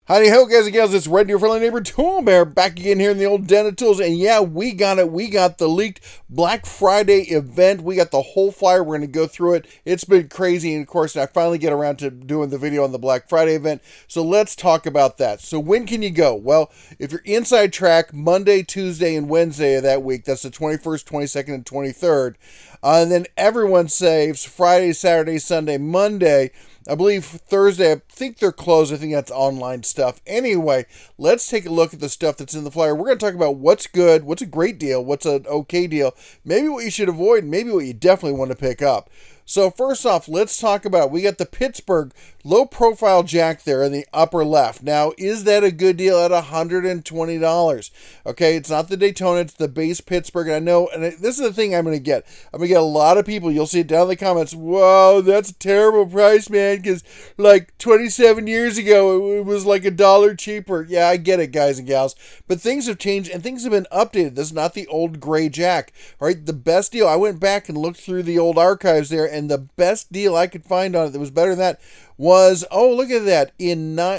Howdy ho, guys and gals, it's Red, your friendly neighbor Tool Bear, back again here in the old den of tools. And yeah, we got it. We got the leaked Black Friday event. We got the whole flyer. We're going to go through it. It's been crazy. And of course, I finally get around to doing the video on the Black Friday event. So let's talk about that. So when can you go? Well, if you're inside track, Monday, Tuesday, and Wednesday of that week, that's the 21st, 22nd, and 23rd. And then everyone saves Friday, Saturday, Sunday, Monday. I believe Thursday, I think they're closed. I think that's online stuff. Anyway, let's take a look at the stuff that's in the flyer. We're going to talk about what's good, what's a great deal, what's an okay deal, maybe what you should avoid, maybe what you definitely want to pick up. So first off, let's talk about, we got the Pittsburgh low-profile jack there in the upper left. Now, is that a good deal at $120? Okay, it's not the Daytona, it's the base Pittsburgh. And I know, and this is the thing I'm going to get. I'm going to get a lot of people, you'll see it down in the comments, whoa, that's a terrible price, man, because like 27 years ago, it was like $1 cheaper. Yeah, I get it, guys and gals. But things have changed, and things have been updated. This is not the old gray jack. All right, the best deal, I went back and looked through the old archives there, and the best deal I could find on it that was better than that was, oh, look at that,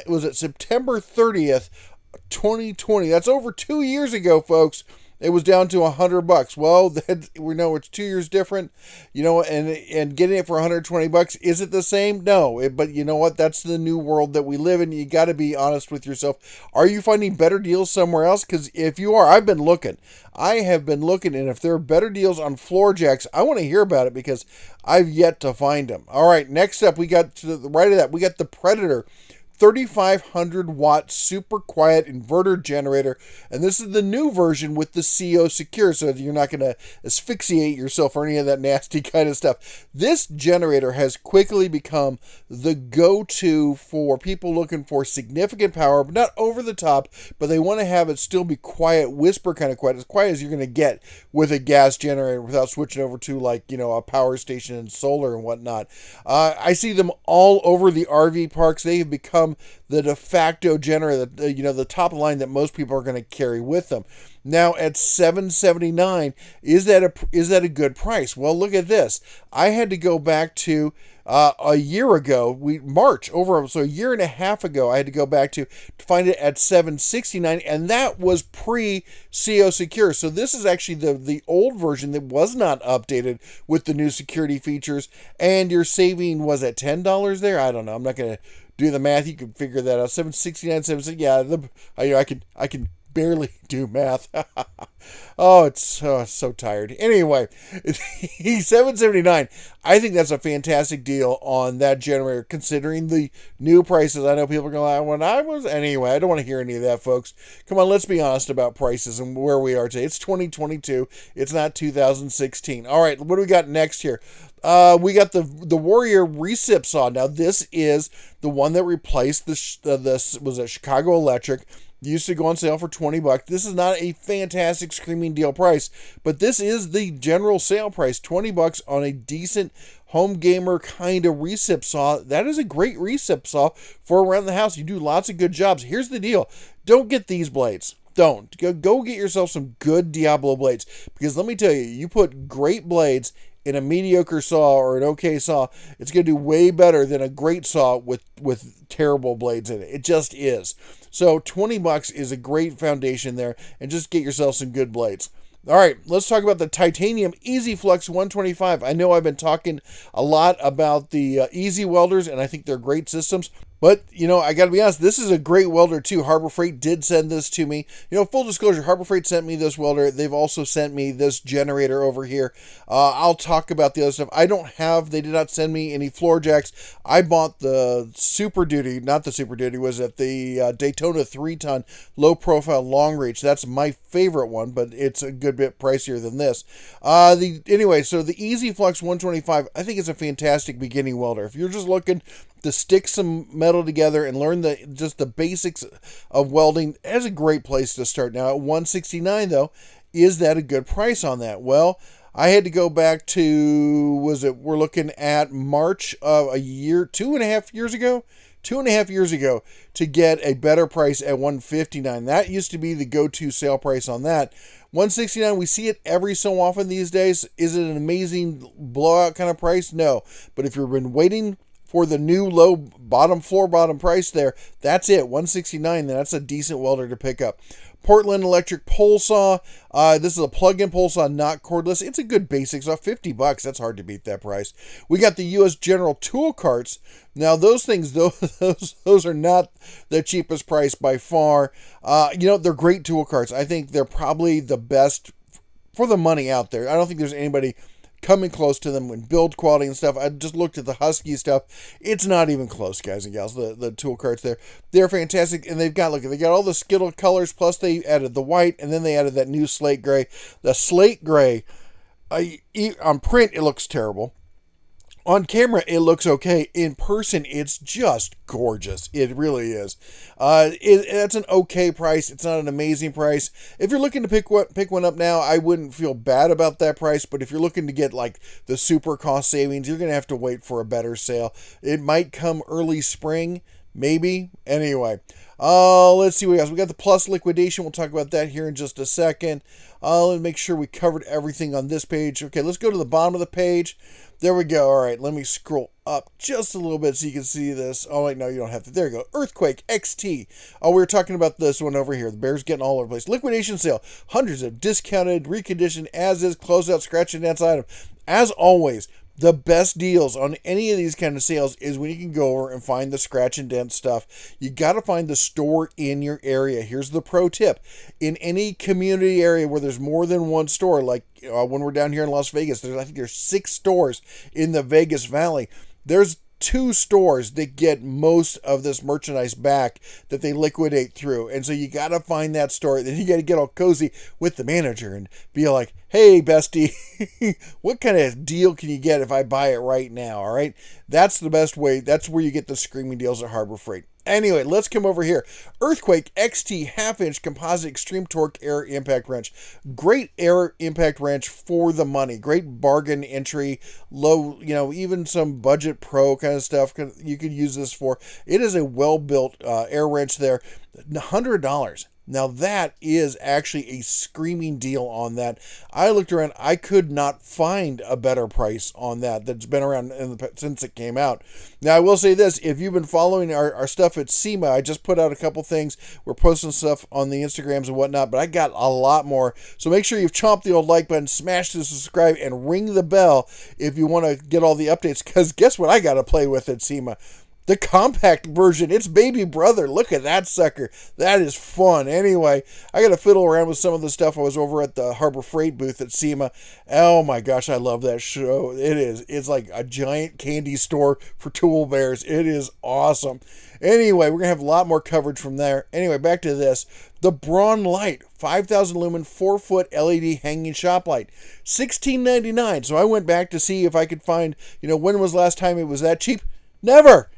was it September 30th, 2020. That's over 2 years ago, folks. It was down to $100. Well, we know it's 2 years different, you know, and getting it for $120, is it the same? No, but you know what? That's the new world that we live in. You got to be honest with yourself. Are you finding better deals somewhere else? Because if you are, I've been looking. I have been looking, and if there are better deals on floor jacks, I want to hear about it because I've yet to find them. All right, next up, we got to the right of that, we got the Predator 3,500 watt super quiet inverter generator, and this is the new version with the CO Secure, so you're not going to asphyxiate yourself or any of that nasty kind of stuff. This generator has quickly become the go-to for people looking for significant power, but not over the top, but they want to have it still be quiet, whisper kind of quiet, as quiet as you're going to get with a gas generator without switching over to, like, you know, a power station and solar and whatnot. I see them all over the RV parks. They have become the de facto generator, you know, the top line that most people are going to carry with them. Now at $779, is that a good price? Well, look at this. I had to go back to a year ago, so a year and a half ago, I had to go back to find it at $769, and that was pre-CO Secure. So this is actually the old version that was not updated with the new security features, and you're saving, was it $10 there? I don't know. I'm not going to do the math. You can figure that out. 769, 760. Yeah, I can barely do math. Oh, it's so tired. Anyway, 779. I think that's a fantastic deal on that generator, considering the new prices. I know people are going, anyway, I don't want to hear any of that, folks. Come on, let's be honest about prices and where we are today. It's 2022. It's not 2016. All right, what do we got next here? We got the Warrior recip saw. Now, this is the one that replaced this was a Chicago Electric. Used to go on sale for $20. This is not a fantastic screaming deal price, but this is the general sale price, $20 on a decent home gamer kind of recip saw. That is a great recip saw for around the house. You do lots of good jobs. Here's the deal. Don't get these blades. Don't. Go get yourself some good Diablo blades, because let me tell you, you put great blades in a mediocre saw or an okay saw, it's going to do way better than a great saw with terrible blades in it. It just is. So $20 is a great foundation there, and just get yourself some good blades. All right, let's talk about the Titanium Easy Flux 125. I know I've been talking a lot about the Easy Welders, and I think they're great systems. But, you know, I got to be honest, this is a great welder too. Harbor Freight did send this to me. You know, full disclosure, Harbor Freight sent me this welder. They've also sent me this generator over here. I'll talk about the other stuff. They did not send me any floor jacks. I bought the Super Duty, not the Super Duty, was it the Daytona 3-ton low profile long reach. That's my favorite one, but it's a good bit pricier than this. Anyway, so the Easy Flux 125, I think it's a fantastic beginning welder. If you're just looking to stick some metal together and learn just the basics of welding, that's a great place to start. Now at $169 though, is that a good price on that? Well, I had to go back to, we're looking at March of a year, 2.5 years ago, 2.5 years ago to get a better price at $159. That used to be the go-to sale price on that. $169, we see it every so often these days. Is it an amazing blowout kind of price? No. But if you've been waiting for the new low bottom floor bottom price there. That's it, $169. That's a decent welder to pick up. Portland Electric pole saw. This is a plug-in pole saw, not cordless. It's a good basic saw, $50. That's hard to beat that price. We got the U.S. General tool carts. Now those things, those are not the cheapest price by far. They're great tool carts. I think they're probably the best for the money out there. I don't think there's anybody coming close to them in build quality and stuff. I just looked at the Husky stuff. It's not even close, guys and gals. The tool carts there, they're fantastic, and they got all the Skittle colors, plus they added the white, and then they added that new slate gray. The slate gray, on print it looks terrible. On camera, it looks okay. In person, it's just gorgeous. It really is. That's an okay price. It's not an amazing price. If you're looking to pick one up now, I wouldn't feel bad about that price. But if you're looking to get like the super cost savings, you're going to have to wait for a better sale. It might come early spring, maybe. Anyway, let's see what else. We got the Plus liquidation. We'll talk about that here in just a second. Let's make sure we covered everything on this page. Okay, let's go to the bottom of the page. There we go. All right, let me scroll up just a little bit so you can see this. Oh, wait, no, you don't have to. There you go. Earthquake XT. Oh, we were talking about this one over here. The bear's getting all over the place. Liquidation sale. Hundreds of discounted, reconditioned, as-is, closeout, scratch and dents item. As always, the best deals on any of these kind of sales is when you can go over and find the scratch and dent stuff. You got to find the store in your area. Here's the pro tip. In any community area where there's more than one store, like when we're down here in Las Vegas, I think there's 6 stores in the Vegas Valley. There's 2 stores that get most of this merchandise back that they liquidate through. And so you got to find that store. Then you got to get all cozy with the manager and be like, hey, bestie, what kind of deal can you get if I buy it right now? All right. That's the best way. That's where you get the screaming deals at Harbor Freight. Anyway, let's come over here. Earthquake XT half-inch composite extreme torque air impact wrench. Great air impact wrench for the money. Great bargain entry. Low, even some budget pro kind of stuff you could use this for. It is a well-built air wrench there. $100. Now that is actually a screaming deal on that. I looked around. I could not find a better price on that's been around since it came out. Now I will say this. If you've been following our stuff at SEMA, I just put out a couple things. We're posting stuff on the Instagrams and whatnot, but I got a lot more. So make sure you've chomped the old like button, smash the subscribe, and ring the bell if you want to get all the updates. Because guess what I got to play with at SEMA? The compact version. It's baby brother. Look at that sucker. That is fun. Anyway, I got to fiddle around with some of the stuff. I was over at the Harbor Freight booth at SEMA. Oh my gosh, I love that show. It is. It's like a giant candy store for tool bears. It is awesome. Anyway, we're going to have a lot more coverage from there. Anyway, back to this. The Braun Light, 5,000 lumen, 4-foot LED hanging shop light, $16.99. So I went back to see if I could find, when was the last time it was that cheap? Never.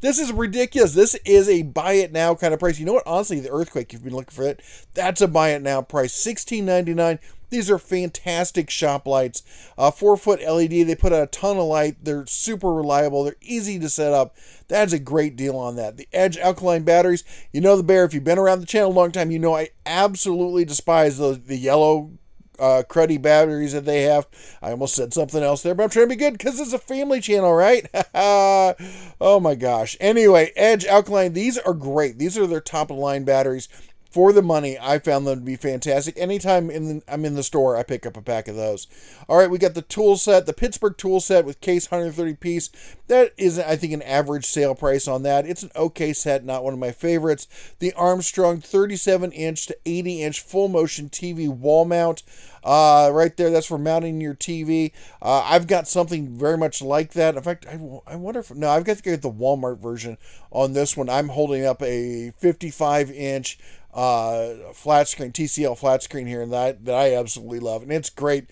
This is ridiculous. This is a buy it now kind of price. You know what? Honestly, the Earthquake, you've been looking for it. That's a buy it now price. $16.99. These are fantastic shop lights. 4-foot LED. They put out a ton of light. They're super reliable. They're easy to set up. That's a great deal on that. The Edge alkaline batteries. You know the bear. If you've been around the channel a long time, you know I absolutely despise the yellow cruddy batteries that they have. I almost said something else there, but I'm trying to be good because it's a family channel, right? Oh my gosh. Anyway, Edge alkaline, these are great. These are their top of the line batteries. For the money, I found them to be fantastic. Anytime I'm in the store, I pick up a pack of those. All right, we got the tool set, the Pittsburgh tool set with case 130 piece. That is, I think, an average sale price on that. It's an okay set, not one of my favorites. The Armstrong 37-inch to 80-inch full motion TV wall mount. Right there, that's for mounting your TV. I've got something very much like that. In fact, I wonder if... No, I've got to get the Walmart version on this one. I'm holding up a 55-inch flat screen, TCL flat screen here, and that I absolutely love, and it's great.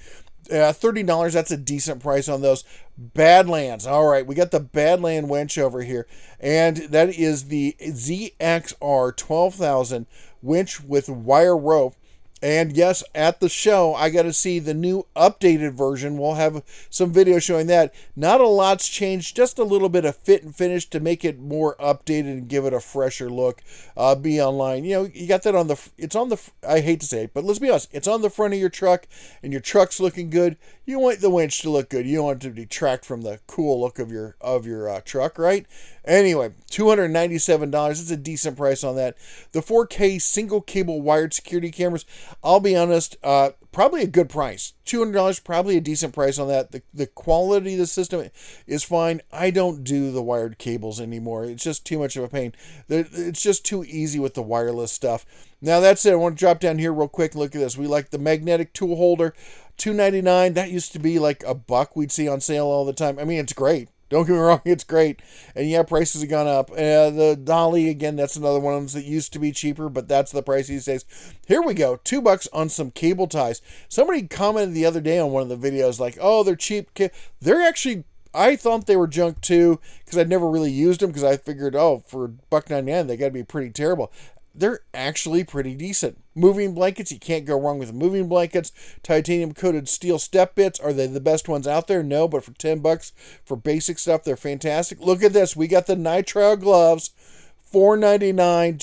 $30, that's a decent price on those. Badlands. All right, we got the Badland winch over here, and that is the ZXR 12,000 winch with wire rope. And yes, at the show, I got to see the new updated version. We'll have some video showing that. Not a lot's changed, just a little bit of fit and finish to make it more updated and give it a fresher look. Be online. You know, you got that on the, it's on the, I hate to say it, but let's be honest, it's on the front of your truck and your truck's looking good. You want the winch to look good. You don't want it to detract from the cool look of your truck, right? Anyway, $297. It's a decent price on that. The 4K single cable wired security cameras, I'll be honest, probably a good price. $200, probably a decent price on that. The quality of the system is fine. I don't do the wired cables anymore. It's just too much of a pain. It's just too easy with the wireless stuff. Now that's it. I want to drop down here real quick and look at this. We like the magnetic tool holder, $2.99. That used to be like $1 we'd see on sale all the time. I mean, it's great. Don't get me wrong, it's great. And yeah, prices have gone up. The dolly, again, that's another one of those that used to be cheaper, but that's the price these days. Here we go, $2 on some cable ties. Somebody commented the other day on one of the videos, like, oh, they're cheap. They're actually, I thought they were junk too, because I'd never really used them, because I figured, oh, for $1.99, they got to be pretty terrible. They're actually pretty decent. Moving blankets, you can't go wrong with moving blankets. Titanium coated steel step bits, are they the best ones out there? No, but for $10 for basic stuff, they're fantastic. Look at this. We got the nitrile gloves, $4.99,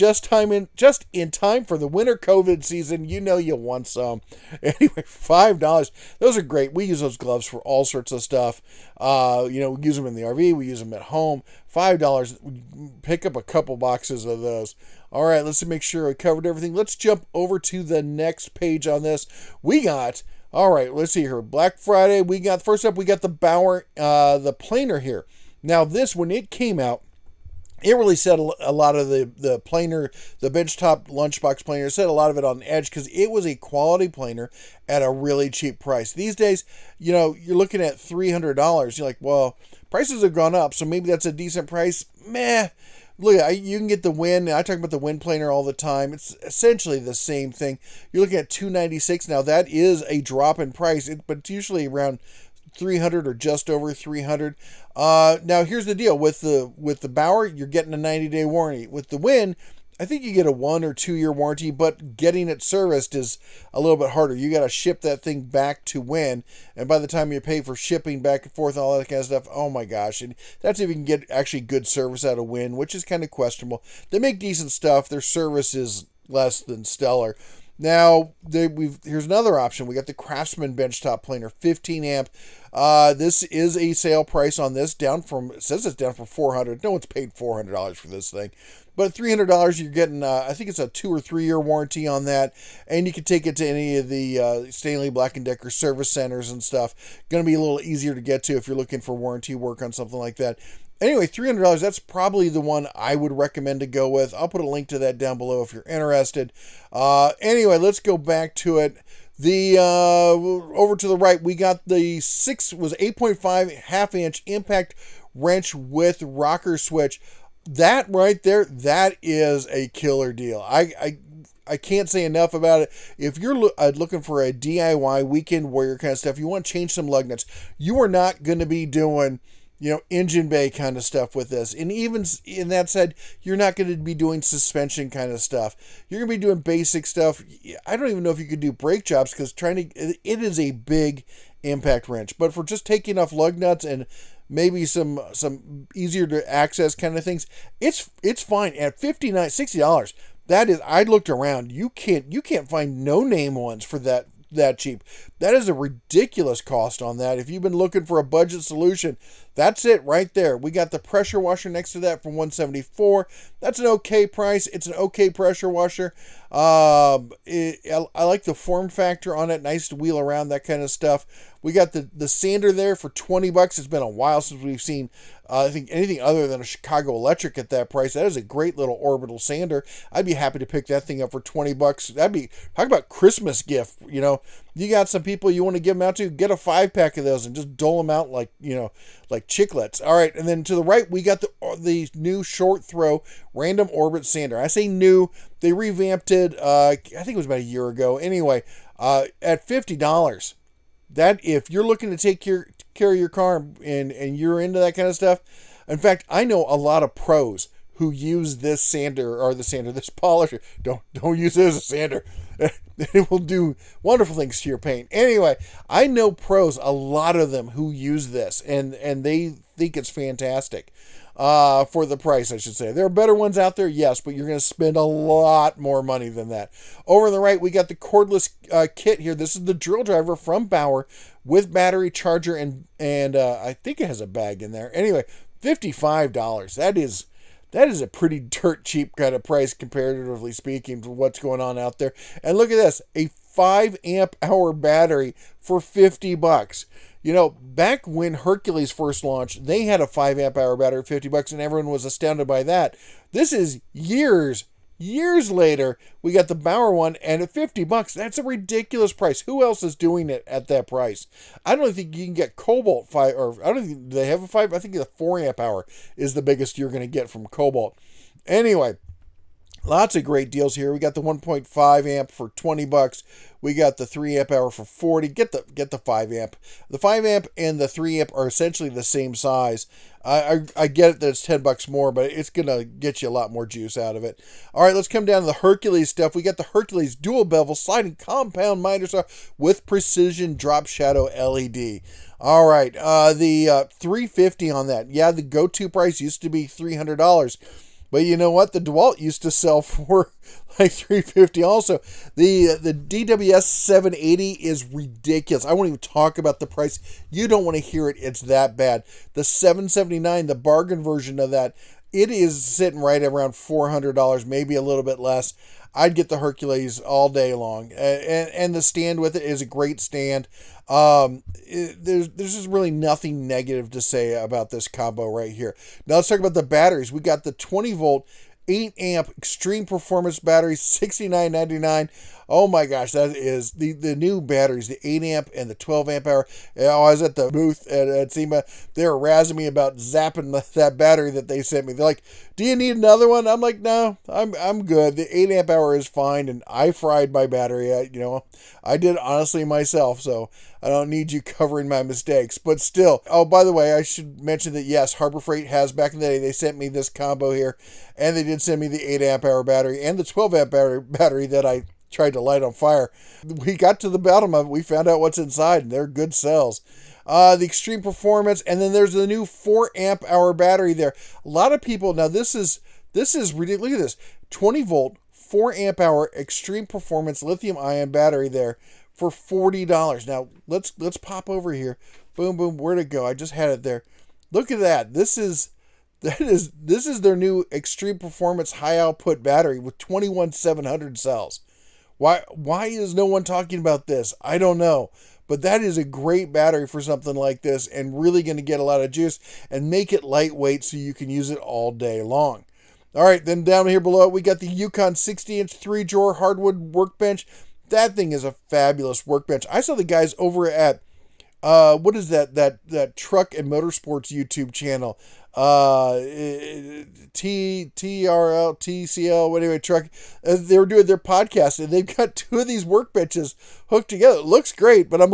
just in time for the winter COVID season. You know you want some. Anyway, $5. Those are great. We use those gloves for all sorts of stuff. We use them in the RV. We use them at home. $5. Pick up a couple boxes of those. All right, let's make sure I covered everything. Let's jump over to the next page on this. All right, let's see here. Black Friday, first up, we got the Bauer, the planer here. Now this, when it came out, it really set a lot of the planer, the benchtop lunchbox planer, set a lot of it on edge because it was a quality planer at a really cheap price. These days, you're looking at $300. You're like, well, prices have gone up, so maybe that's a decent price. Meh. Look, you can get the Win. I talk about the Win planer all the time. It's essentially the same thing. You're looking at $296. Now, that is a drop in price, but it's usually around $300 or just over $300. Now, here's the deal. With the Bauer, you're getting a 90-day warranty. With the Win, I think you get a 1 or 2 year warranty, but getting it serviced is a little bit harder. You got to ship that thing back to Win, and by the time you pay for shipping back and forth, all that kind of stuff, oh my gosh. And that's if you can get actually good service out of Win, which is kind of questionable. They make decent stuff. Their service is less than stellar. Now, here's another option. We got the Craftsman benchtop planer, 15 amp. This is a sale price on this, it says it's down from $400. No one's paid $400 for this thing. But $300, you're getting, I think it's a 2 or 3 year warranty on that. And you can take it to any of the Stanley Black & Decker service centers and stuff. Going to be a little easier to get to if you're looking for warranty work on something like that. Anyway, $300, that's probably the one I would recommend to go with. I'll put a link to that down below if you're interested. Anyway, let's go back to it. Over to the right, we got the 8.5 half-inch impact wrench with rocker switch. That right there, that is a killer deal. I can't say enough about it. If you're looking for a DIY weekend warrior kind of stuff, you want to change some lug nuts, you are not going to be doing engine bay kind of stuff with this. And even in that said, you're not going to be doing suspension kind of stuff. You're going to be doing basic stuff. I don't even know if you could do brake jobs because it is a big impact wrench. But for just taking off lug nuts and maybe some easier to access kind of things, it's fine at $60. That is, I looked around. You can't find no name ones for that cheap. That is a ridiculous cost on that. If you've been looking for a budget solution, that's it right there. We got the pressure washer next to that for $174. That's an okay price. It's an okay pressure washer. I like the form factor on it. Nice to wheel around, that kind of stuff. We got the sander there for $20. It's been a while since we've seen I think anything other than a Chicago Electric at that price. That is a great little orbital sander. I'd be happy to pick that thing up for $20. That'd be, talk about Christmas gift. You got some people you want to give them out to, get a 5-pack of those and just dole them out like chiclets. All right, and then to the right we got the new short throw random orbit sander. I say new, they revamped it. I think it was about a year ago. Anyway, at $50. That, if you're looking to take care of your car and you're into that kind of stuff. In fact, I know a lot of pros who use this sander, or this polisher. Don't use it as a sander. It will do wonderful things to your paint. Anyway, I know pros, a lot of them, who use this, and they think it's fantastic. For the price, I should say. There are better ones out there, yes, but you're going to spend a lot more money than that. Over on the right, we got the cordless kit here. This is the drill driver from Bauer with battery, charger, and I think it has a bag in there. Anyway, $55. That is a pretty dirt cheap kind of price, comparatively speaking, for what's going on out there. And look at this, a 5 amp hour battery for $50. You know, back when Hercules first launched, they had a 5 amp hour battery for $50, and everyone was astounded by that. This is years later, we got the Bauer one, and at $50, that's a ridiculous price. Who else is doing it at that price? I don't think you can get Cobalt 5, or I don't think they have a 5. I think the 4 amp hour is the biggest you're going to get from Cobalt. Anyway, lots of great deals here. We got the 1.5 amp for $20. We got the 3 amp hour for $40. Get the 5 amp. The 5 amp and the 3 amp are essentially the same size. I get it that it's $10 more, but it's gonna get you a lot more juice out of it. All right, let's come down to the Hercules stuff. We got the Hercules dual bevel sliding compound miter saw with precision drop shadow LED. All right, the $350 on that. Yeah, the go-to price used to be $300. But you know what? The DeWalt used to sell for like $350 also. The DWS 780 is ridiculous. I won't even talk about the price. You don't want to hear it. It's that bad. The 779, the bargain version of that, it is sitting right around $400, maybe a little bit less. I'd get the Hercules all day long. And the stand with it is a great stand. There's just really nothing negative to say about this combo right here. Now let's talk about the batteries. We got the 20 volt 8 amp extreme performance battery, $69.99. Oh my gosh, that is the new batteries, the 8 amp and the 12 amp hour. I was at the booth at SEMA. They were razzing me about zapping that battery that they sent me. They're like, do you need another one? I'm like, no, I'm good. The 8 amp hour is fine, and I fried my battery. I did honestly myself, so I don't need you covering my mistakes. But still, oh, by the way, I should mention that yes, Harbor Freight has, back in the day, they sent me this combo here, and they did send me the 8 amp hour battery and the 12 amp hour battery that I tried to light on fire. We got to the bottom of it. We found out what's inside, and they're good cells. The extreme performance, and then there's the new 4 amp hour battery there. A lot of people, now this is ridiculous. Look at this, 20 volt 4 amp hour extreme performance lithium ion battery there for $40. Now let's pop over here. Boom, boom. Where'd it go? I just had it there. Look at that. This is their new extreme performance high output battery with 21700 cells. Why is no one talking about this? I don't know. But that is a great battery for something like this, and really going to get a lot of juice and make it lightweight so you can use it all day long. All right, then down here below, we got the Yukon 60-inch 3-drawer hardwood workbench. That thing is a fabulous workbench. I saw the guys over at, what is that truck and motorsports YouTube channel? TRL, TCL, anyway, truck. They were doing their podcast, and they've got 2 of these workbenches hooked together. It looks great, but I'm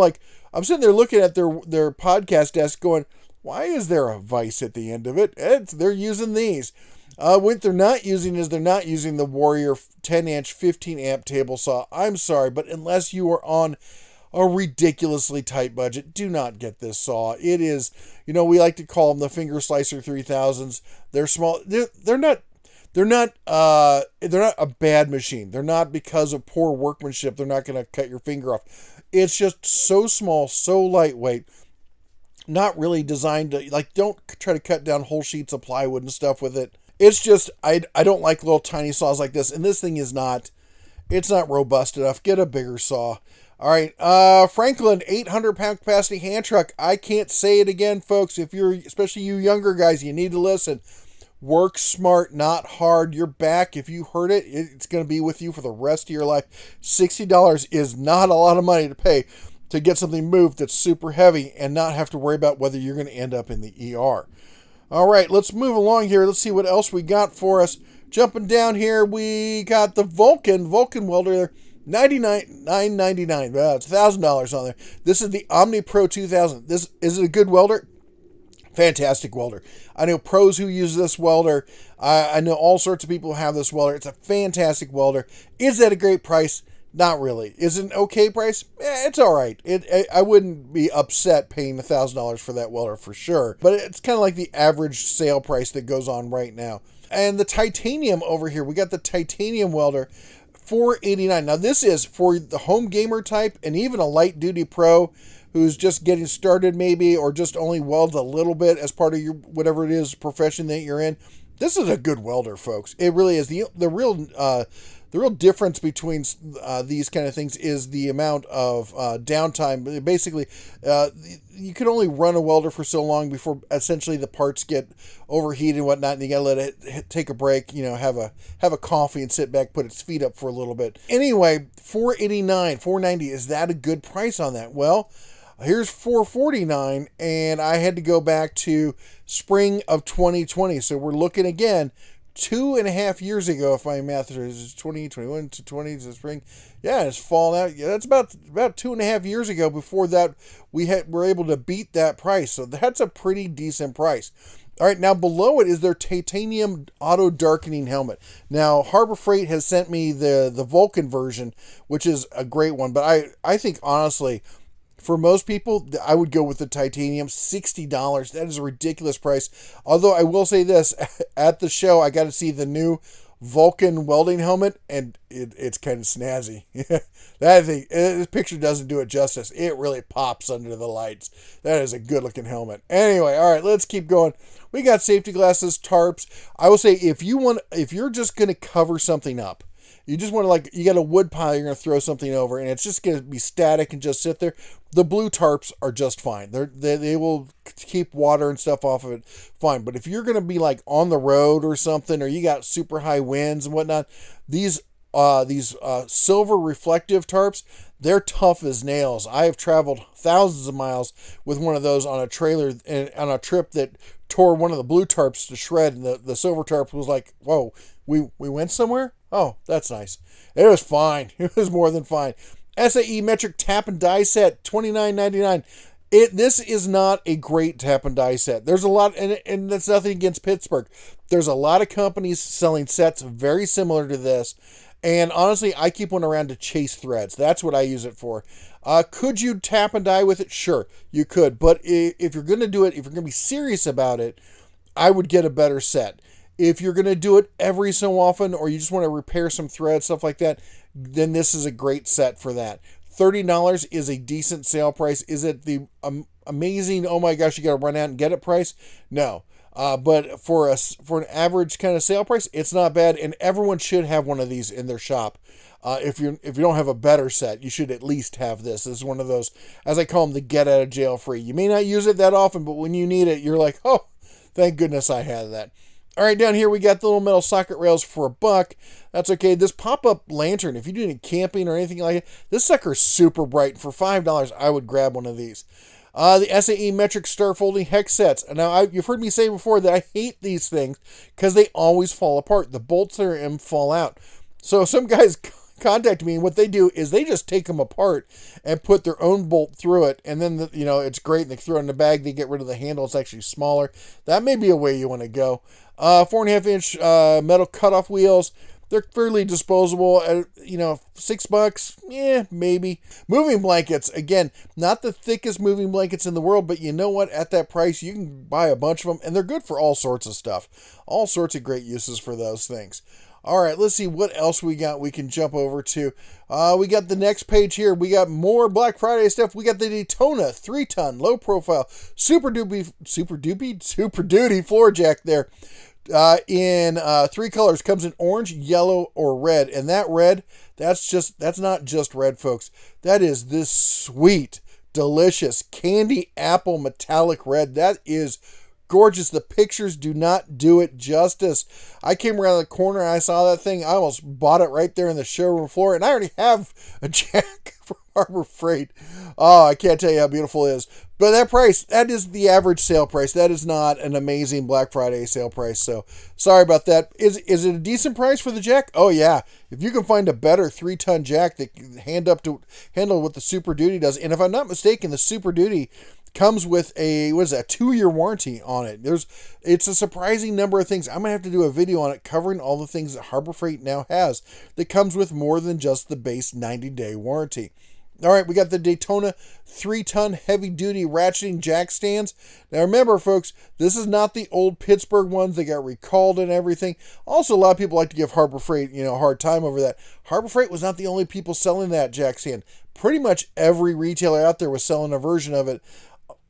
sitting there looking at their podcast desk going, why is there a vise at the end of it? They're using these. What they're not using is they're not using the Warrior 10-inch 15 amp table saw. I'm sorry, but unless you are on a ridiculously tight budget, do not get this saw. It is, we like to call them the Finger Slicer 3000s. They're small. They're not a bad machine. They're not, because of poor workmanship, they're not going to cut your finger off. It's just so small, so lightweight, not really designed to, don't try to cut down whole sheets of plywood and stuff with it. It's just, I don't like little tiny saws like this, and this thing is not, it's not robust enough. Get a bigger saw. All right, Franklin 800-pound capacity hand truck. I can't say it again, folks. If you're, especially you younger guys, you need to listen. Work smart, not hard. Your back, if you hurt it, it's going to be with you for the rest of your life. $60 is not a lot of money to pay to get something moved that's super heavy and not have to worry about whether you're going to end up in the ER. All right, let's move along here. Let's see what else we got for us. Jumping down here, we got the Vulcan welder there. $99.99. Well, it's $1,000 on there. This is the Omni Pro 2000. Is it a good welder? Fantastic welder. I know pros who use this welder. I know all sorts of people have this welder. It's a fantastic welder. Is that a great price? Not really. Is it an okay price? It's all right. I wouldn't be upset paying $1,000 for that welder for sure. But it's kind of like the average sale price that goes on right now. And the titanium over here, we got the titanium welder, $489. Now this is for the home gamer type and even a light duty pro who's just getting started maybe, or just only welds a little bit as part of your whatever it is profession that you're in. This is a good welder, folks. It really is. The real difference between these kind of things is the amount of downtime. Basically, you can only run a welder for so long before essentially the parts get overheated and whatnot, and you gotta let it take a break. Have a coffee and sit back, put its feet up for a little bit. Anyway, $489, $490. Is that a good price on that? Well, here's $449, and I had to go back to spring of 2020. So we're looking again 2.5 years ago, if my math is 2021 to 20 to spring. Yeah, it's fallen out. Yeah, that's about 2.5 years ago. Before that, were able to beat that price. So that's a pretty decent price. All right, now below it is their titanium auto darkening helmet. Now, Harbor Freight has sent me the Vulcan version, which is a great one. But I think, honestly, for most people, I would go with the titanium, $60. That is a ridiculous price. Although I will say this, at the show, I got to see the new Vulcan welding helmet, and it's kind of snazzy. That thing, this picture doesn't do it justice. It really pops under the lights. That is a good-looking helmet. Anyway, all right, let's keep going. We got safety glasses, tarps. I will say, if you're just going to cover something up, you just want to, you got a wood pile you're going to throw something over, and it's just going to be static and just sit there. The blue tarps are just fine. They will keep water and stuff off of it fine. But if you're going to be on the road or something, or you got super high winds and whatnot, these silver reflective tarps, they're tough as nails. I have traveled thousands of miles with one of those on a trailer and on a trip that tore one of the blue tarps to shred, and the silver tarp was like, whoa, we went somewhere? Oh, that's nice. It was fine. It was more than fine. SAE metric tap and die set, $29.99. This is not a great tap and die set. There's a lot, and that's nothing against Pittsburgh. There's a lot of companies selling sets very similar to this. And honestly, I keep one around to chase threads. That's what I use it for. Could you tap and die with it? Sure, you could. But if you're going to do it, if you're going to be serious about it, I would get a better set. If you're going to do it every so often, or you just want to repair some threads, stuff like that, then this is a great set for that. $30 is a decent sale price. Is it the amazing, oh my gosh, you got to run out and get it price? No. But for an average kind of sale price, it's not bad, and everyone should have one of these in their shop. If you don't have a better set, you should at least have this. This is one of those, as I call them, the get out of jail free. You may not use it that often, but when you need it, you're like, oh, thank goodness I had that. All right, down here we got the little metal socket rails for $1. That's okay. This pop-up lantern, if you do any camping or anything like it, this sucker's super bright. For $5, I would grab one of these. The SAE metric star folding hex sets. Now, you've heard me say before that I hate these things because they always fall apart. The bolts that are in fall out. So some guys contact me, and what they do is they just take them apart and put their own bolt through it, and then it's great, and they throw it in the bag. They get rid of the handle. It's actually smaller. That may be a way you want to go. 4.5-inch metal cutoff wheels. They're fairly disposable at, $6. Yeah, maybe. Moving blankets. Again, not the thickest moving blankets in the world, but you know what? At that price, you can buy a bunch of them, and they're good for all sorts of stuff. All sorts of great uses for those things. All right, let's see what else we got we can jump over to. We got the next page here. We got more Black Friday stuff. We got the Daytona 3-ton, low-profile, Super Duty floor jack there. In 3 colors. Comes in orange, yellow, or red. And that red, that's not just red, folks. That is this sweet, delicious candy apple metallic red. That is gorgeous. The pictures do not do it justice. I came around the corner and I saw that thing. I almost bought it right there in the showroom floor, and I already have a jack from Harbor Freight. Oh, I can't tell you how beautiful it is. But that price, that is the average sale price. That is not an amazing Black Friday sale price. So sorry about that. Is it a decent price for the jack? Oh yeah. If you can find a better 3-ton jack that can handle what the Super Duty does, and if I'm not mistaken, the Super Duty Comes with a, what is that, 2-year warranty on it. It's a surprising number of things. I'm going to have to do a video on it covering all the things that Harbor Freight now has that comes with more than just the base 90-day warranty. All right, we got the Daytona 3-ton heavy-duty ratcheting jack stands. Now remember, folks, this is not the old Pittsburgh ones that got recalled and everything. Also, a lot of people like to give Harbor Freight, a hard time over that. Harbor Freight was not the only people selling that jack stand. Pretty much every retailer out there was selling a version of it.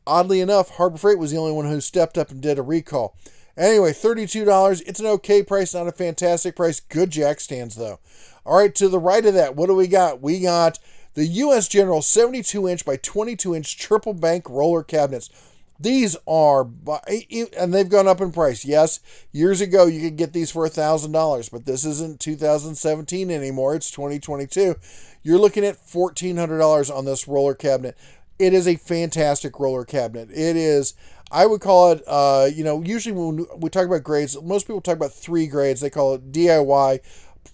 Oddly enough, Harbor Freight was the only one who stepped up and did a recall. Anyway, $32. It's an okay price, not a fantastic price. Good jack stands, though. All right, to the right of that, what do we got? We got the U.S. General 72-inch by 22-inch triple bank roller cabinets. These are, and they've gone up in price. Yes, years ago you could get these for $1,000, but this isn't 2017 anymore. It's 2022. You're looking at $1,400 on this roller cabinet. It is a fantastic roller cabinet. It is, I would call it, usually when we talk about grades, most people talk about 3 grades. They call it DIY,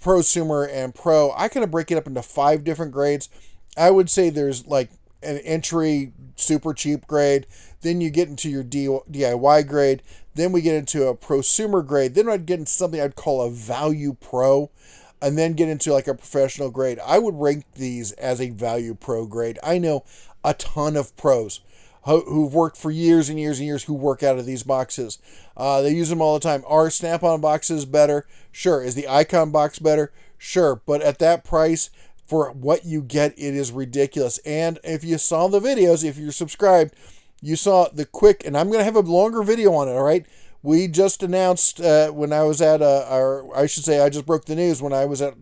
prosumer, and pro. I kind of break it up into 5 different grades. I would say there's like an entry, super cheap grade. Then you get into your DIY grade. Then we get into a prosumer grade. Then I'd get into something I'd call a value pro. And then get into like a professional grade. I would rank these as a value pro grade. I know a ton of pros who've worked for years and years and years who work out of these boxes. They use them all the time. Are Snap-on boxes better? Sure. Is the Icon box better? Sure. But at that price, for what you get, it is ridiculous. And if you saw the videos, if you're subscribed, you saw the quick, and I'm going to have a longer video on it, all right? We just announced when I was at, I just broke the news when I was at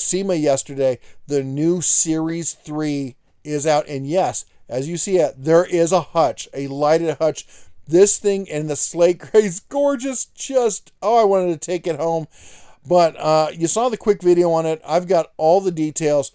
SEMA yesterday, the new Series 3 is out. And yes, as you see it, there is a hutch, a lighted hutch. This thing in the slate gray is gorgeous. I wanted to take it home. But you saw the quick video on it. I've got all the details.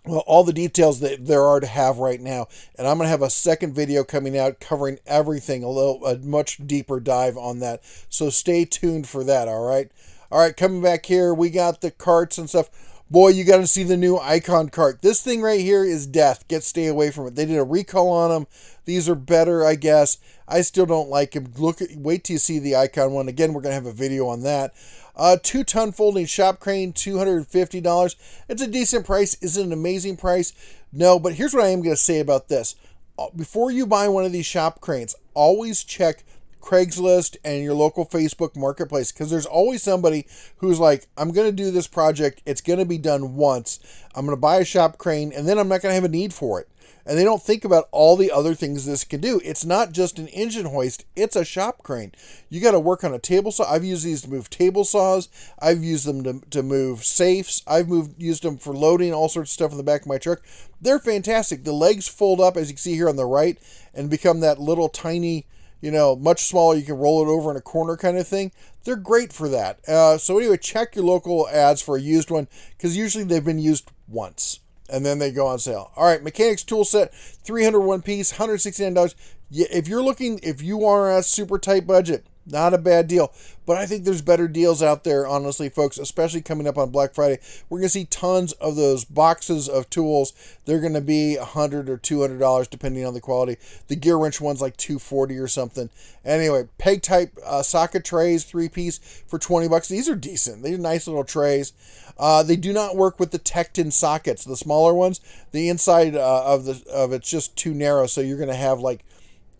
Well, all the details that there are to have right now. And I'm going to have a second video coming out covering everything, a much deeper dive on that. So stay tuned for that, all right? All right, coming back here, we got the carts and stuff. Boy, you got to see the new Icon cart. This thing right here is death. Stay away from it. They did a recall on them. These are better, I guess. I still don't like them. Wait till you see the Icon one. Again, we're going to have a video on that. 2-ton folding shop crane, $250. It's a decent price. Is it an amazing price? No, but here's what I am going to say about this. Before you buy one of these shop cranes, always check Craigslist and your local Facebook marketplace, because there's always somebody who's like, I'm going to do this project. It's going to be done once. I'm going to buy a shop crane, and then I'm not going to have a need for it. And they don't think about all the other things this can do. It's not just an engine hoist. It's a shop crane. You got to work on a table saw. I've used these to move table saws. I've used them to move safes. Used them for loading all sorts of stuff in the back of my truck. They're fantastic. The legs fold up, as you can see here on the right, and become that little tiny, much smaller. You can roll it over in a corner kind of thing. They're great for that. So anyway, check your local ads for a used one, because usually they've been used once, and then they go on sale. All right, mechanics tool set, 301 piece, $169. Yeah, if you are a super tight budget, not a bad deal. But I think there's better deals out there, honestly, folks, especially coming up on Black Friday. We're going to see tons of those boxes of tools. They're going to be $100 or $200, depending on the quality. The gear wrench one's like $240 or something. Anyway, peg type socket trays, 3-piece for $20. These are decent. They're nice little trays. They do not work with the Tecton sockets, the smaller ones. The inside of it's just too narrow, so you're going to have like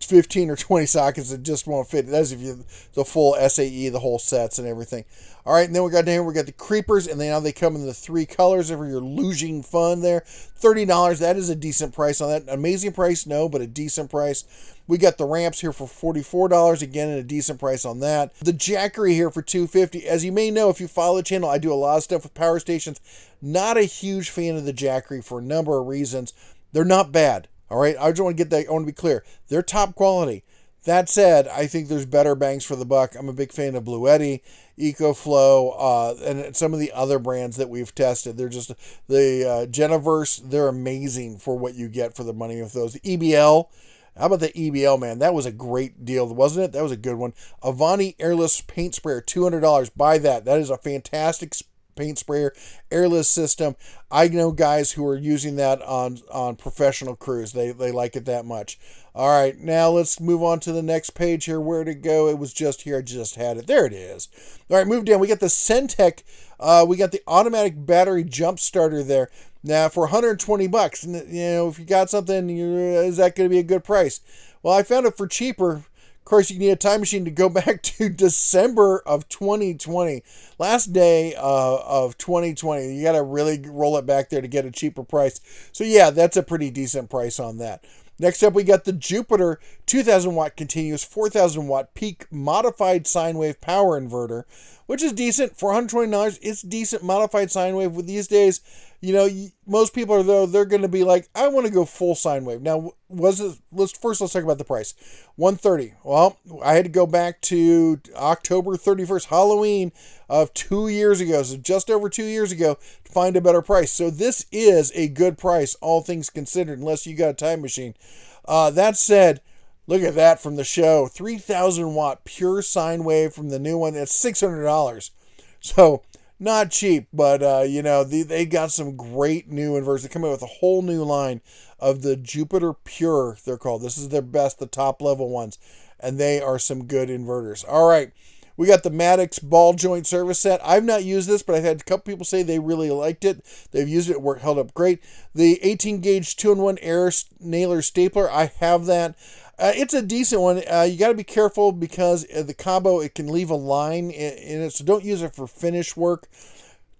15 or 20 sockets that just won't fit. That's if you the full SAE, the whole sets and everything. All right, and then we got the creepers, and now they come in the 3 colors for your luging fun there. $30. That is a decent price on that. Amazing price, no, but a decent price. We got the ramps here for $44. Again, and a decent price on that. The jackery here for $250. As you may know, if you follow the channel, I do a lot of stuff with power stations. Not a huge fan of the jackery for a number of reasons. They're not bad. All right, I just want to get that. I want to be clear. They're top quality. That said, I think there's better bangs for the buck. I'm a big fan of Bluetti, EcoFlow, and some of the other brands that we've tested. They're just the Geniverse. They're amazing for what you get for the money with those. The EBL. How about the EBL, man? That was a great deal, wasn't it? That was a good one. Avanti airless paint sprayer, $200. Buy that. That is a fantastic paint sprayer, airless system. I know guys who are using that on professional crews. They like it that much. All right, now let's move on to the next page here. Where to go? It was just here. I just had it. There it is. All right, move down. We got the Centec. We got the automatic battery jump starter there. Now for $120, and if you got something, is that going to be a good price? Well, I found it for cheaper. Of course, you need a time machine to go back to December of 2020, last day of 2020. You got to really roll it back there to get a cheaper price. So yeah, that's a pretty decent price on that. Next up, we got the Jupiter 2000 watt continuous 4000 watt peak modified sine wave power inverter, which is decent for $120. It's decent modified sine wave. With these days, most people are, though, they're going to be like, I want to go full sine wave. Now, let's talk about the price. $130. Well, I had to go back to October 31st, Halloween of 2 years ago, so just over 2 years ago, to find a better price. So this is a good price, all things considered, unless you got a time machine. That said, look at that from the show. 3000 watt pure sine wave from the new one. It's $600. So not cheap, but they got some great new inverters. They come out with a whole new line of the Jupiter Pure, they're called. This is their best, the top level ones, and they are some good inverters. All right, we got the Maddox ball joint service set. I've not used this, but I've had a couple people say they really liked it. They've used it, held up great. The 18 gauge 2-in-1 air nailer stapler, I have that. It's a decent one. You got to be careful because the combo, it can leave a line in it, so don't use it for finish work.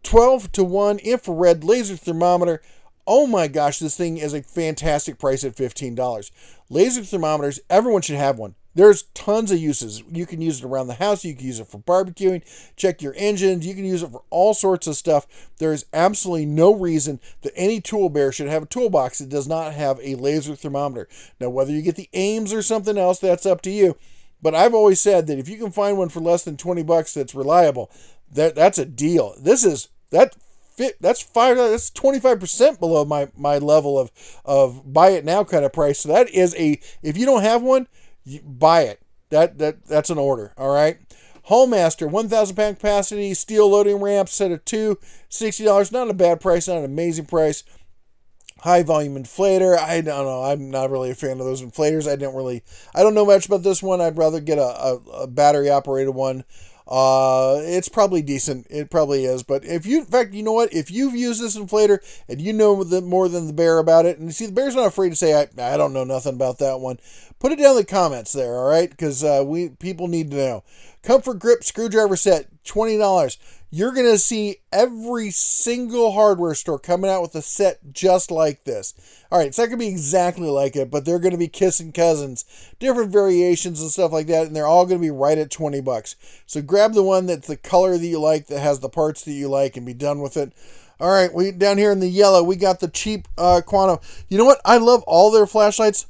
12-to-1 infrared laser thermometer. Oh my gosh, this thing is a fantastic price at $15. Laser thermometers, everyone should have one. There's tons of uses. You can use it around the house. You can use it for barbecuing, check your engines. You can use it for all sorts of stuff. There is absolutely no reason that any tool bear should have a toolbox that does not have a laser thermometer. Now, whether you get the Ames or something else, that's up to you. But I've always said that if you can find one for less than $20 that's reliable, that's a deal. That's 25% below my level of buy it now kind of price. So that is if you don't have one, buy it. That's an order. All right. Hallmaster 1,000 pound capacity steel loading ramp, set of two, $60. Not a bad price, not an amazing price. High volume inflator. I don't know. I'm not really a fan of those inflators. I don't know much about this one. I'd rather get a battery operated one. It's probably decent. It probably is. But in fact, you know what? If you've used this inflator and you know more than the bear about it, and you see the bear's not afraid to say, I don't know nothing about that one, put it down in the comments there, all right? Because people need to know. Comfort grip screwdriver set, $20. You're going to see every single hardware store coming out with a set just like this. All right, it's not going to be exactly like it, but they're going to be kissing cousins, different variations and stuff like that, and they're all going to be right at $20. So grab the one that's the color that you like, that has the parts that you like, and be done with it. All right, down here in the yellow, we got the cheap Quantum. You know what? I love all their flashlights.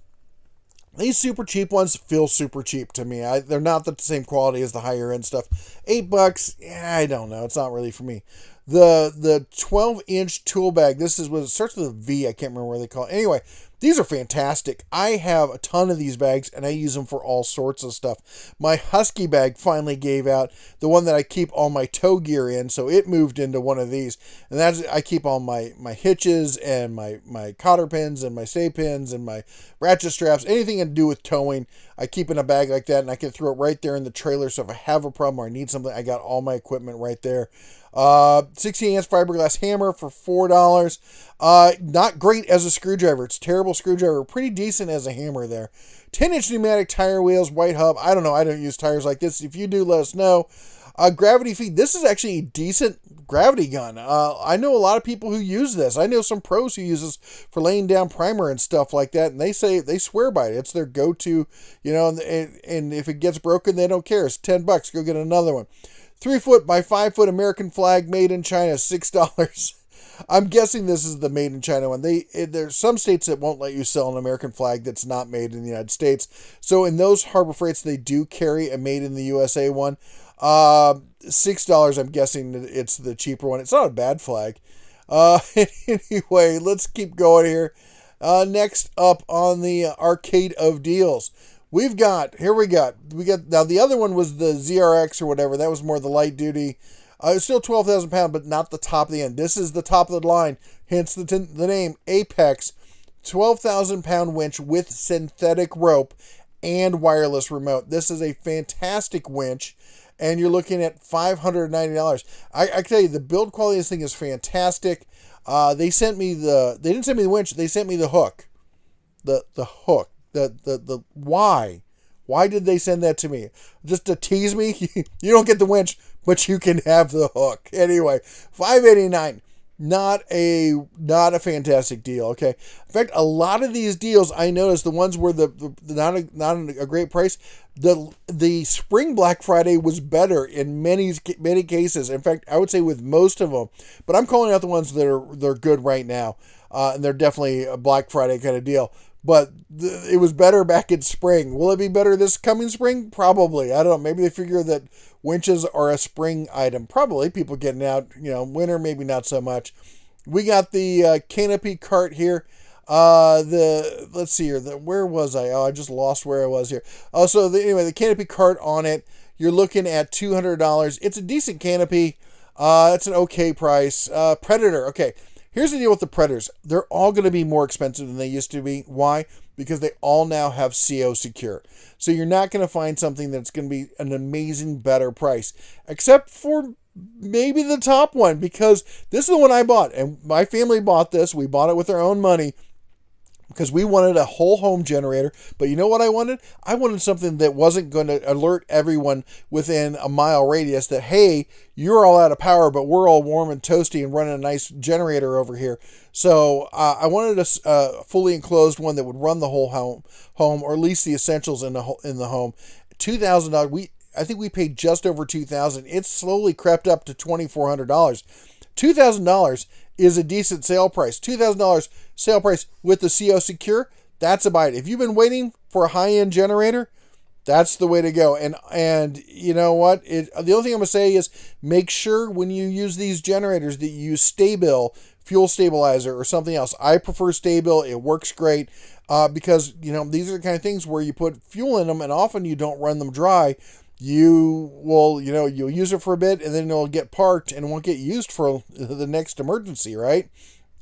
These super cheap ones feel super cheap to me. They're not the same quality as the higher end stuff. $8, I don't know. It's not really for me. The 12-inch tool bag. This is what it starts with a V. I can't remember what they call it. Anyway, these are fantastic. I have a ton of these bags, and I use them for all sorts of stuff. My Husky bag finally gave out, the one that I keep all my tow gear in, so it moved into one of these. And I keep all my hitches and my cotter pins and my stay pins and my ratchet straps, anything to do with towing, I keep in a bag like that, and I can throw it right there in the trailer. So if I have a problem or I need something, I got all my equipment right there. 16-inch fiberglass hammer for $4. Not great as a screwdriver. It's a terrible screwdriver. Pretty decent as a hammer there. 10-inch pneumatic tire wheels, white hub. I don't know. I don't use tires like this. If you do, let us know. Gravity feed. This is actually a decent gravity gun. I know a lot of people who use this. I know some pros who use this for laying down primer and stuff like that, and they swear by it. It's their go-to, and if it gets broken, they don't care. It's $10. Go get another one. 3 foot by 5 foot American flag made in China, $6. I'm guessing this is the made in China one. There's some states that won't let you sell an American flag that's not made in the United States. So in those Harbor Freights, they do carry a made in the USA one. $6, I'm guessing it's the cheaper one. It's not a bad flag. Anyway, let's keep going here. Next up on the arcade of deals, we got now the other one was the ZRX or whatever. That was more the light duty. It's still 12,000 pound, but not the top of the end. This is the top of the line, hence the name Apex. 12,000 pound winch with synthetic rope and wireless remote. This is a fantastic winch, and you're looking at $590. I can tell you, the build quality of this thing is fantastic. They didn't send me the winch, they sent me the hook. The hook. The why? Why did they send that to me? Just to tease me? You don't get the winch, but you can have the hook. Anyway, $589. Not a fantastic deal, okay? In fact, a lot of these deals, I noticed the ones where the not a great price, the spring Black Friday was better in many cases. In fact, I would say with most of them. But I'm calling out the ones that they're good right now, and they're definitely a Black Friday kind of deal. But it was better back in spring. Will it be better this coming spring? Probably. I don't know. Maybe they figure that winches are a spring item. Probably. People getting out, winter, maybe not so much. We got the canopy cart here. Let's see here. Where was I? Oh, I just lost where I was here. Oh, so anyway, the canopy cart on it, you're looking at $200. It's a decent canopy. It's an okay price. Predator. Okay. Here's the deal with the Predators. They're all going to be more expensive than they used to be. Why? Because they all now have CO Secure. So you're not going to find something that's going to be an amazing better price. Except for maybe the top one. Because this is the one I bought. And my family bought this. We bought it with our own money. Because we wanted a whole home generator. But you know what I wanted? I wanted something that wasn't going to alert everyone within a mile radius that, hey, you're all out of power, but we're all warm and toasty and running a nice generator over here. So I wanted a fully enclosed one that would run the whole home, or at least the essentials in the home. $2,000. I think we paid just over $2,000. It's slowly crept up to $2,400. $2,000 is a decent sale price. $2,000 sale price with the CO Secure, that's about it. If you've been waiting for a high-end generator, that's the way to go. And you know what? The only thing I'm going to say is make sure when you use these generators that you use Stabil, fuel stabilizer, or something else. I prefer Stabil. It works great because, these are the kind of things where you put fuel in them and often you don't run them dry. You'll use it for a bit and then it'll get parked and won't get used for the next emergency, right?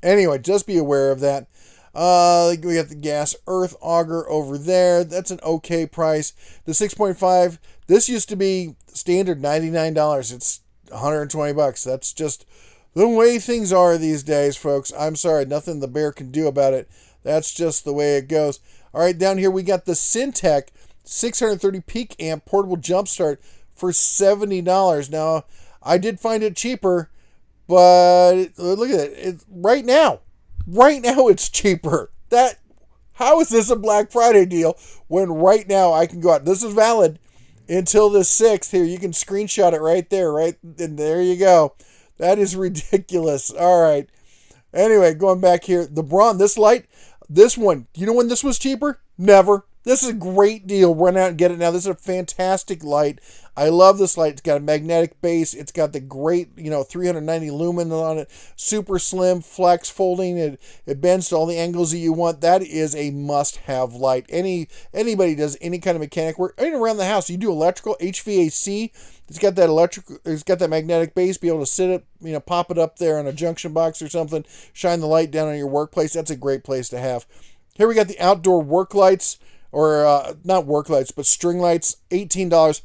Anyway, just be aware of that. We got the gas earth auger over there. That's an okay price. The 6.5, this used to be standard $99. It's $120. That's just the way things are these days, folks. I'm sorry, nothing the bear can do about it. That's just the way it goes. All right, down here we got the Syntec 630 peak amp portable jump start for $70. Now, I did find it cheaper, but look at it. Right now it's cheaper. How is this a Black Friday deal when right now I can go out? This is valid until the 6th. Here, you can screenshot it right there, right? And there you go. That is ridiculous. All right. Anyway, going back here, the Braun, this light, this one, you know when this was cheaper? Never. This is a great deal. Run out and get it now. This is a fantastic light. I love this light. It's got a magnetic base. It's got the great, 390 lumen on it. Super slim, flex, folding. It bends to all the angles that you want. That is a must-have light. Anybody does any kind of mechanic work, even around the house. You do electrical, HVAC. It's got that magnetic base. Be able to sit it, pop it up there on a junction box or something. Shine the light down on your workplace. That's a great place to have. Here we got the outdoor work lights. Or not work lights, but string lights, $18.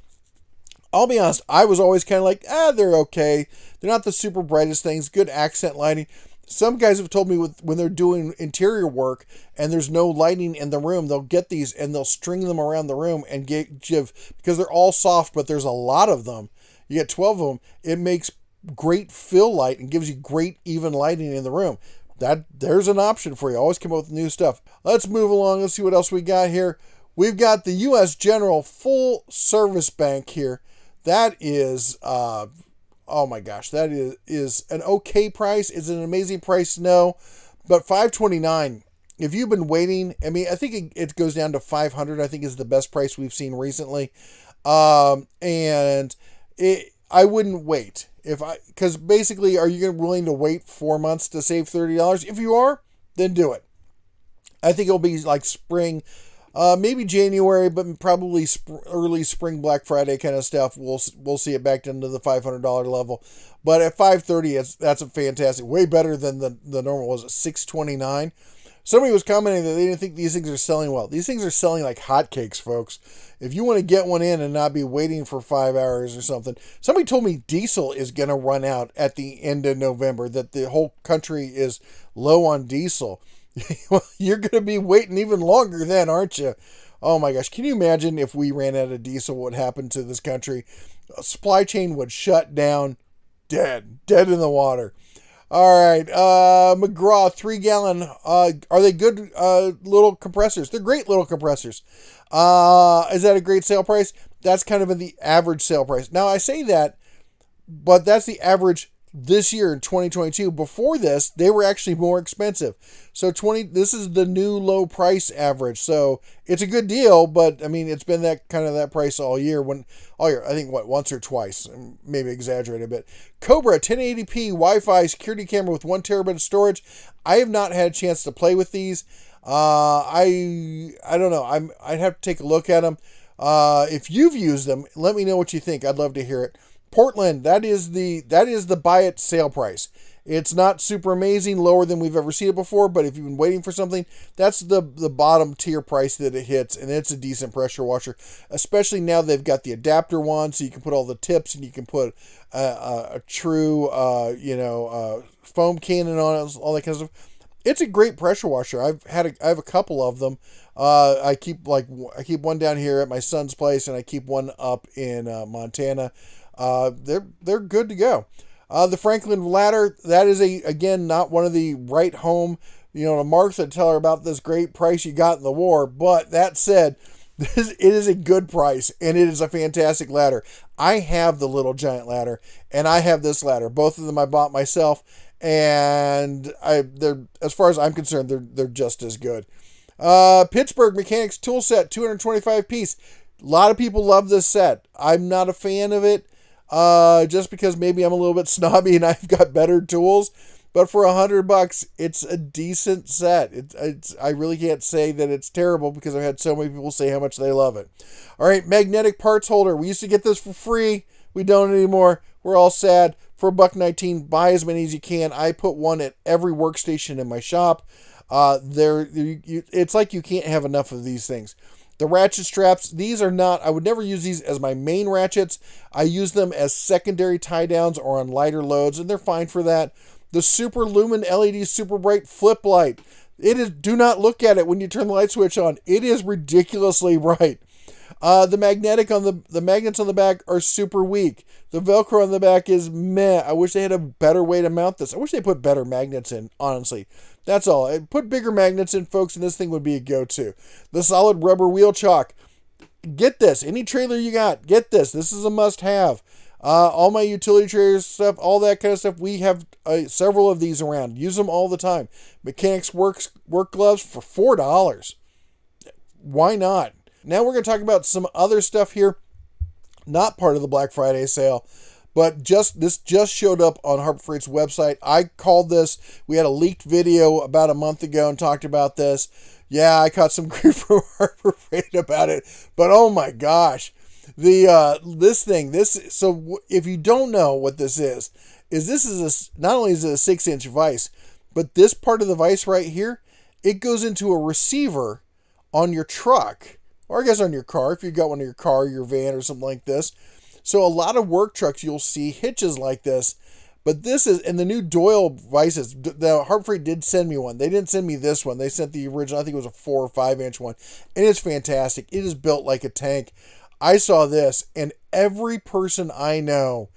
I'll be honest, I was always kind of like, they're okay. They're not the super brightest things. Good accent lighting. Some guys have told me when they're doing interior work and there's no lighting in the room, they'll get these and they'll string them around the room and give, because they're all soft, but there's a lot of them. You get 12 of them. It makes great fill light and gives you great even lighting in the room. There's an option for you. Always come up with new stuff. Let's move along. Let's see what else we got here. We've got the U.S. General full service bank here. That is, oh my gosh, that is an okay price. Is it an amazing price? No, but $529. If you've been waiting, I think it goes down to $500. I think is the best price we've seen recently, and I wouldn't wait. Because basically, are you willing to wait 4 months to save $30? If you are, then do it. I think it'll be like spring. Maybe January, but probably early spring Black Friday kind of stuff. We'll see it back down to the $500 level. But at $530, that's a fantastic, way better than the normal. Was it $629? Somebody was commenting that they didn't think these things are selling well. These things are selling like hotcakes, folks. If you want to get one in and not be waiting for 5 hours or something. Somebody told me diesel is going to run out at the end of November, that the whole country is low on diesel. Well, you're going to be waiting even longer then, aren't you? Oh my gosh. Can you imagine if we ran out of diesel, what happened to this country? A supply chain would shut down, dead in the water. All right, McGraw 3-gallon. Are they good little compressors? They're great little compressors. Is that a great sale price? That's kind of in the average sale price. Now I say that, but that's the average this year in 2022. Before this, they were actually more expensive. So this is the new low price average. So it's a good deal, but I mean, it's been that price all year. I think once or twice, maybe exaggerate a bit. Cobra 1080p Wi-Fi security camera with 1 terabyte of storage. I have not had a chance to play with these. I don't know. I'd have to take a look at them. If you've used them, let me know what you think. I'd love to hear it. Portland, that is the buy it sale price. It's not super amazing, lower than we've ever seen it before, but if you've been waiting for something, that's the bottom tier price that it hits, and it's a decent pressure washer, especially now they've got the adapter one, so you can put all the tips, and you can put a true foam cannon on it, all that kind of stuff. It's a great pressure washer. I have a couple of them. I keep one down here at my son's place, and I keep one up in Montana. They're good to go. The Franklin ladder, that is again not one of the right home, to Martha, tell her about this great price you got in the war. But that said, it is a good price, and it is a fantastic ladder. I have the Little Giant ladder, and I have this ladder. Both of them I bought myself, and they're, as far as I'm concerned, they're just as good. Pittsburgh Mechanics tool set, 225 piece. A lot of people love this set. I'm not a fan of it. Just because maybe I'm a little bit snobby and I've got better tools, but for $100, it's a decent set. I really can't say that it's terrible because I've had so many people say how much they love it. All right, magnetic parts holder. We used to get this for free. We don't anymore. We're all sad. For $1.19, buy as many as you can. I put one at every workstation in my shop. It's like you can't have enough of these things. The ratchet straps, these are not, I would never use these as my main ratchets. I use them as secondary tie downs or on lighter loads, and they're fine for that. The Super Lumen LED Super Bright Flip Light. Do not look at it when you turn the light switch on. It is ridiculously bright. The magnets on the back are super weak. The Velcro on the back is meh. I wish they had a better way to mount this. I wish they put better magnets in, honestly. That's all. Put bigger magnets in, folks, and this thing would be a go-to. The solid rubber wheel chock. Get this. Any trailer you got, get this. This is a must-have. All my utility trailers stuff, all that kind of stuff, we have several of these around. Use them all the time. Mechanics work gloves for $4. Why not? Now we're going to talk about some other stuff here, not part of the Black Friday sale, but this just showed up on Harbor Freight's website. I called this. We had a leaked video about a month ago and talked about this. Yeah, I caught some grief from Harbor Freight about it, but oh my gosh, so if you don't know what this is not only is it a 6-inch vise, but this part of the vise right here, it goes into a receiver on your truck, or I guess on your car, if you've got one in your car, your van, or something like this. So a lot of work trucks, you'll see hitches like this. But this is, and the new Doyle vises, the Harbor Freight did send me one. They didn't send me this one. They sent the original, I think it was a 4 or 5 inch one. And it's fantastic. It is built like a tank. I saw this, and every person I know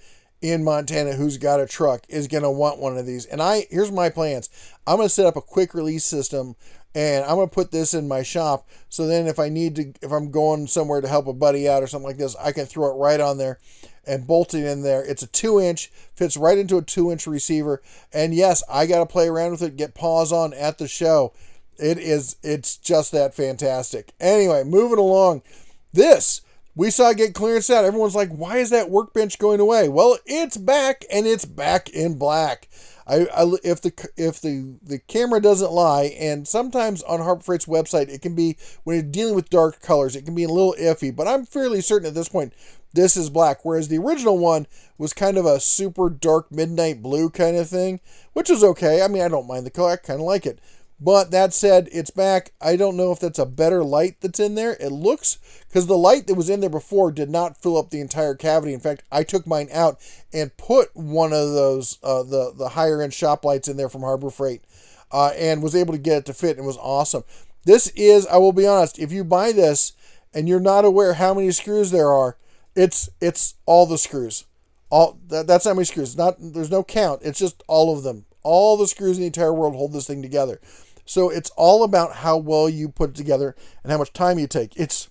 in Montana who's got a truck is going to want one of these. And here's my plans. I'm going to set up a quick release system, and I'm going to put this in my shop. So then if I'm going somewhere to help a buddy out or something like this, I can throw it right on there and bolt it in there. It's a 2-inch, fits right into a 2-inch receiver. And yes, I got to play around with it, get paws on at the show. It's just that fantastic. Anyway, moving along. We saw it get clearance out. Everyone's like, why is that workbench going away? Well, it's back, and it's back in black. If the camera doesn't lie, and sometimes on Harbor Freight's website it can be, when you're dealing with dark colors, it can be a little iffy, but I'm fairly certain at this point this is black, whereas the original one was kind of a super dark midnight blue kind of thing, which is okay. I mean, I don't mind the color, I kind of like it. But that said, it's back. I don't know if that's a better light that's in there. It looks, because the light that was in there before did not fill up the entire cavity. In fact, I took mine out and put one of those, the higher end shop lights in there from Harbor Freight, and was able to get it to fit. It was awesome. This is, I will be honest, if you buy this and you're not aware how many screws there are, it's all the screws. That's how many screws. There's no count. It's just all of them. All the screws in the entire world hold this thing together. So it's all about how well you put it together and how much time you take. It's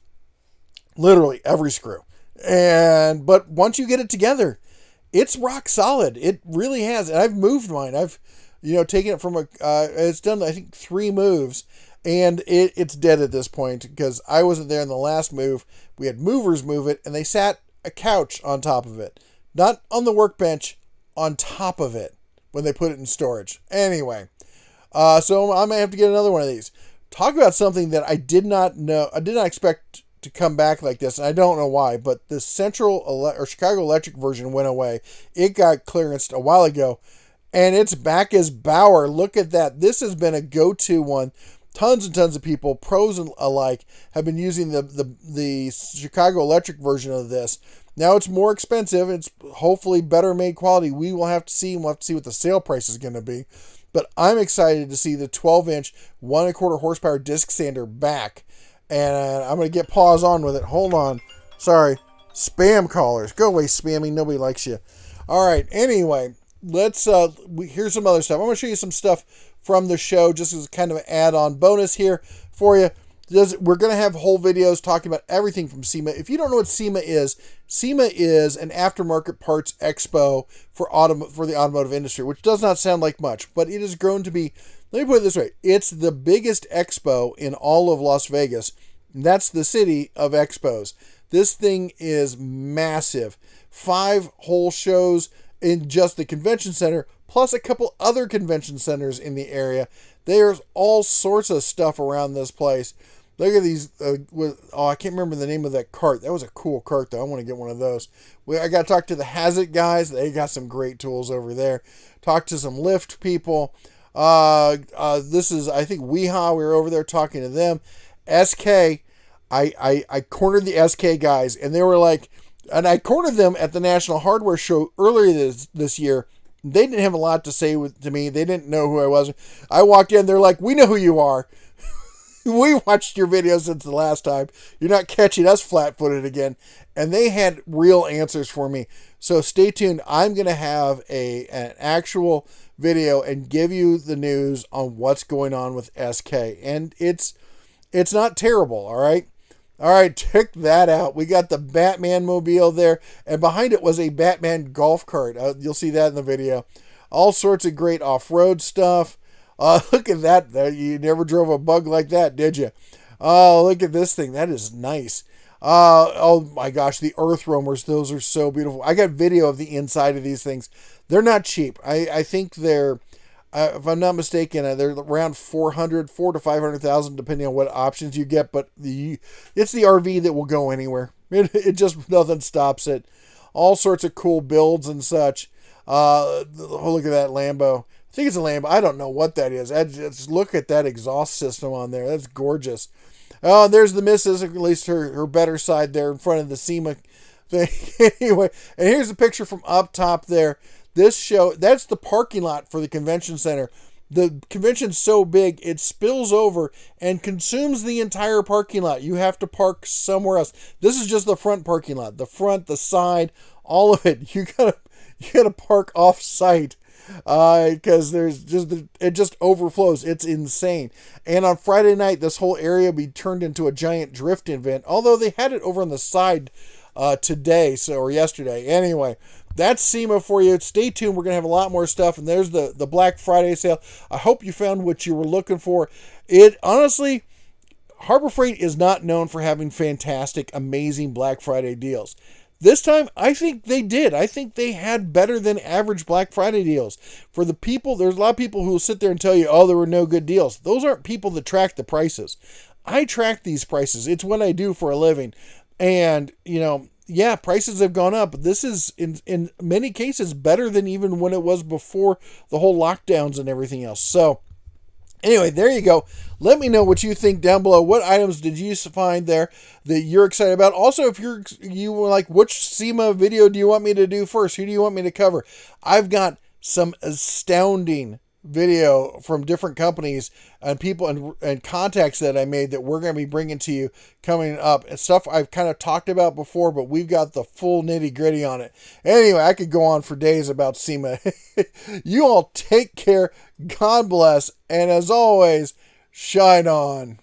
literally every screw. But once you get it together, it's rock solid. It really has. And I've moved mine. I've taken it from it's done, I think, 3 moves, and it's dead at this point because I wasn't there in the last move. We had movers move it, and they sat a couch on top of it. Not on the workbench, on top of it when they put it in storage. Anyway, so I may have to get another one of these. Talk about something that I did not know. I did not expect to come back like this, and I don't know why, but the Chicago Electric version went away. It got clearanced a while ago, and it's back as Bauer. Look at that. This has been a go-to one. Tons and tons of people, pros and alike, have been using the Chicago Electric version of this. Now it's more expensive. It's hopefully better made quality. We will have to see. We'll have to see what the sale price is going to be. But I'm excited to see the 12-inch, 1 1/4 horsepower disc sander back. And I'm going to get paws on with it. Hold on. Sorry. Spam callers. Go away, spammy. Nobody likes you. All right. Anyway, let's, here's some other stuff. I'm going to show you some stuff from the show just as kind of an add-on bonus here for you. We're going to have whole videos talking about everything from SEMA. If you don't know what SEMA is an aftermarket parts expo for the automotive industry, which does not sound like much, but it has grown to be, let me put it this way, it's the biggest expo in all of Las Vegas. That's the city of expos. This thing is massive. 5 whole shows in just the convention center, plus a couple other convention centers in the area. There's all sorts of stuff around this place. Look at these. I can't remember the name of that cart. That was a cool cart, though. I want to get one of those. I got to talk to the Hazit guys. They got some great tools over there. Talk to some lift people. This is, I think, Weehaw. We were over there talking to them. SK. I cornered the SK guys, and they were like, and I cornered them at the National Hardware Show earlier this year. They didn't have a lot to say to me. They didn't know who I was. I walked in. They're like, we know who you are. We watched your videos since the last time. You're not catching us flat-footed again. And they had real answers for me. So stay tuned. I'm going to have an actual video and give you the news on what's going on with SK. And it's not terrible, all right? All right, check that out. We got the Batman mobile there. And behind it was a Batman golf cart. You'll see that in the video. All sorts of great off-road stuff. Look at that. You never drove a bug like that, did you? Oh, look at this thing. That is nice. Oh my gosh, the earth roamers. Those are so beautiful. I got video of the inside of these things. They're not cheap. I think they're, if I'm not mistaken, they're around 400 to 500,000, depending on what options you get. But it's the RV that will go anywhere. It just, nothing stops it. All sorts of cool builds and such. Oh, look at that Lambo. I think it's a Lambo. I don't know what that is. Just look at that exhaust system on there. That's gorgeous. Oh, there's the missus, at least her better side there in front of the SEMA thing. Anyway, and here's a picture from up top there. This show, that's the parking lot for the convention center. The convention's so big, it spills over and consumes the entire parking lot. You have to park somewhere else. This is just the front parking lot. The front, the side, all of it. You gotta park off site. Because it just overflows. It's insane. And on Friday night, this whole area will be turned into a giant drift event. Although they had it over on the side today, or yesterday. Anyway, that's SEMA for you. Stay tuned. We're gonna have a lot more stuff. And there's the Black Friday sale. I hope you found what you were looking for. It honestly, Harbor Freight is not known for having fantastic, amazing Black Friday deals. This time, I think they did. I think they had better than average Black Friday deals. For the people, there's a lot of people who will sit there and tell you, oh, there were no good deals. Those aren't people that track the prices. I track these prices. It's what I do for a living. And, yeah, prices have gone up. But this is, in many cases, better than even when it was before the whole lockdowns and everything else. So, anyway, there you go. Let me know what you think down below. What items did you find there that you're excited about? Also, if you were like, which SEMA video do you want me to do first? Who do you want me to cover? I've got some astounding video from different companies and people and contacts that I made that we're going to be bringing to you coming up. And stuff I've kind of talked about before, but we've got the full nitty gritty on it. Anyway, I could go on for days about SEMA. You all take care. God bless. And as always, shine on.